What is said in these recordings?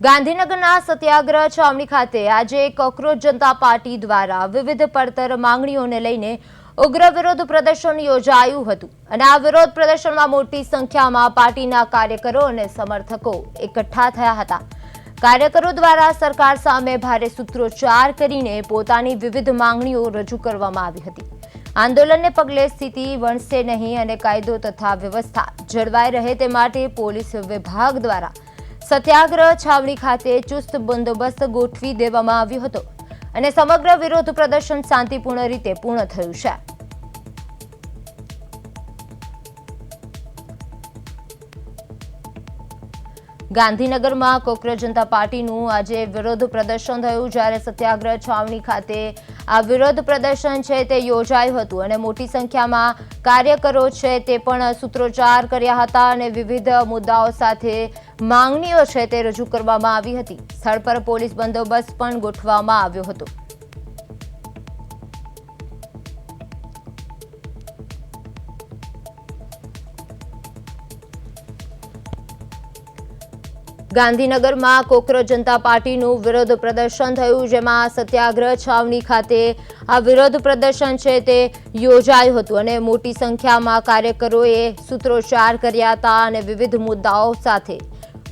ગાંધીનગરના સત્યાગ્રહ છાવણી ખાતે આજે કોકરોચ જનતા પાર્ટી દ્વારા વિવિધ પડતર માંગણીઓને લઈને ઉગ્ર વિરોધ પ્રદર્શન યોજાયું હતું અને આ વિરોધ પ્રદર્શનમાં મોટી સંખ્યામાં પાર્ટીના કાર્યકરો અને સમર્થકો એકઠા થયા હતા। કાર્યકરો દ્વારા સરકાર સામે ભારે સૂત્રોચ્ચાર કરીને પોતાની વિવિધ માંગણીઓ રજૂ કરવામાં આવી હતી। આંદોલનને પગલે સ્થિતિ વણસે નહીં અને કાયદો તથા વ્યવસ્થા જળવાઈ રહે તે માટે પોલીસ વિભાગ દ્વારા સત્યાગ્રહ છાવણી ખાતે ચુસ્ત બંદોબસ્ત ગોઠવી દેવામાં આવ્યો હતો અને સમગ્ર વિરોધ પ્રદર્શન શાંતિપૂર્ણ રીતે પૂર્ણ થયું છે। ગાંધીનગરમાં કોકરોચ જનતા પાર્ટીનું આજે વિરોધ પ્રદર્શન થયું, જ્યારે સત્યાગ્રહ છાવણી ખાતે આ વિરોધ પ્રદર્શન છે તે યોજાયું હતું અને મોટી સંખ્યામાં કાર્યકરો છે તે પણ સૂત્રોચ્ચાર કર્યા હતા અને વિવિધ મુદ્દાઓ સાથે માંગણીઓ છે તે રજૂ કરવામાં આવી હતી। સ્થળ પર પોલીસ બંદોબસ્ત પણ ગોઠવવામાં આવ્યો હતો। ગાંધીનગરમાં કોકરોચ જનતા પાર્ટીનું વિરોધ પ્રદર્શન થયું, જેમાં સત્યાગ્રહ છાવણી ખાતે આ વિરોધ પ્રદર્શન છે તે યોજાયું હતું અને મોટી સંખ્યામાં કાર્યકરોએ સૂત્રોચ્ચાર કર્યા હતા અને વિવિધ મુદ્દાઓ સાથે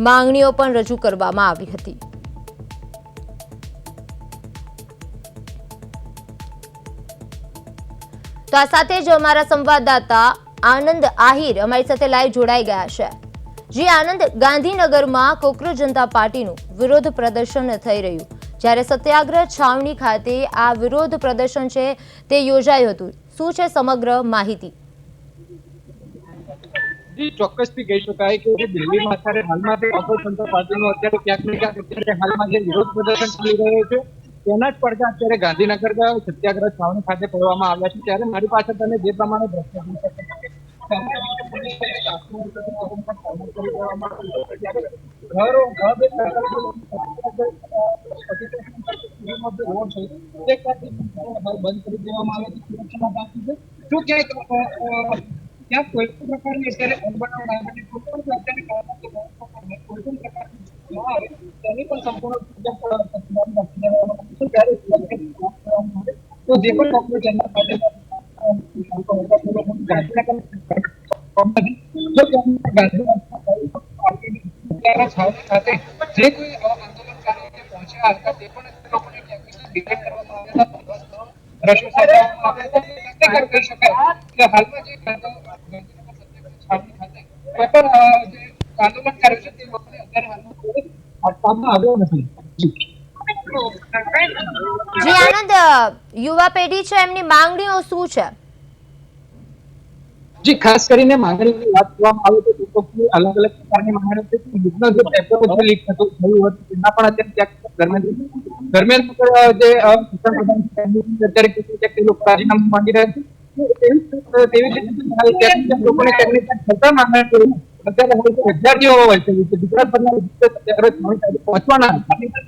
માંગણીઓ પણ રજૂ કરવામાં આવી હતી। તો આ સાથે જ અમારા સંવાદદાતા આનંદ આહિર અમારી સાથે લાઈવ જોડાઈ ગયા છે। જી આનંદ, ગાંધીનગરમાં કોકરોચ જનતા પાર્ટીનું વિરોધ પ્રદર્શન થઈ રહ્યું, જ્યારે સત્યાગ્રહ છાવણી ખાતે આ વિરોધ પ્રદર્શન છે તે યોજાયું હતું, શું છે સમગ્ર માહિતી? જી ચોક્કસથી કહી શકાય કે દિલ્હીમાં અત્યારે હાલમાં કોકરોચ જનતા પાર્ટીનું અત્યારે ક્યાંક ને ક્યાંક અત્યારે હાલમાં જે વિરોધ પ્રદર્શન ચાલી રહ્યું છે તેના જ પડઘા અત્યારે ગાંધીનગર સત્યાગ્રહ છાવણી ખાતે કરવામાં આવ્યા છે। ત્યારે મારી પાસે તમે જે પ્રમાણે દ્રશ્ય જોઈ શકો ત્યાં કોઈ પણ પ્રકારની અત્યારે તેની પણ સંપૂર્ણ તો જે પણ કોકરોચ જનતા પાર્ટી સાથે જે કોઈ આંદોલનકારીઓ પહોંચ્યા હતા તે પણ લોકોને ડિટેક્ટ કરવામાં આવ્યા હતા। કહી શકાય કે હાલમાં જે આંદોલનકારીઓ છે તે લોકોને અત્યારે હાલમાં આપવામાં આવ્યો નથી। જી આનંદ, યુવા પેઢી છે એમની માંગણીઓ શું છે? જી ખાસ કરીને માંગણીની વાત કરવામાં આવે તો અલગ અલગ પ્રકારની માંગણીઓ છે। યુગનો જે પેપર લીક થયું હતું તેના પણ અત્યારે દરમિયાન જે શિક્ષણ પ્રધાન અત્યારે તે લોકો રાજીનામું માંગી રહ્યા છે। તેવી રીતે લોકોને અત્યારે વિદ્યાર્થીઓ હોય છે ગુજરાતભરના પહોંચવાના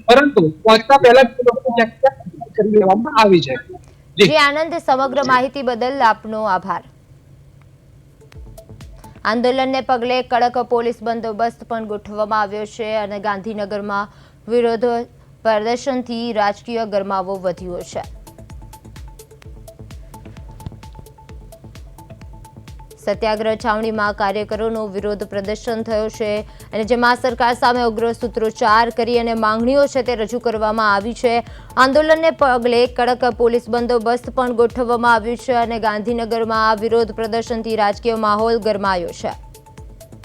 પરંતુ પહોંચતા પહેલા જ લોકોને કરી લેવામાં આવી છે। જી આનંદ, સમગ્ર માહિતી બદલ આપનો આભાર। આંદોલનને પગલે કડક પોલીસ બંદોબસ્ત પણ ગોઠવવામાં આવ્યો છે અને ગાંધીનગરમાં વિરોધ પ્રદર્શનથી રાજકીય ગરમાવો વધ્યો છે। સત્યાગ્રહ છાવણીમાં કાર્યકરોનો વિરોધ પ્રદર્શન થયો છે અને જેમાં સરકાર સામે ઉગ્ર સૂત્રોચ્ચાર કરી અને માંગણીઓ છે તે રજૂ કરવામાં આવી છે। આંદોલનને પગલે કડક પોલીસ બંદોબસ્ત પણ ગોઠવવામાં આવ્યું છે અને ગાંધીનગરમાં વિરોધ પ્રદર્શનથી રાજકીય માહોલ ગરમાયો છે।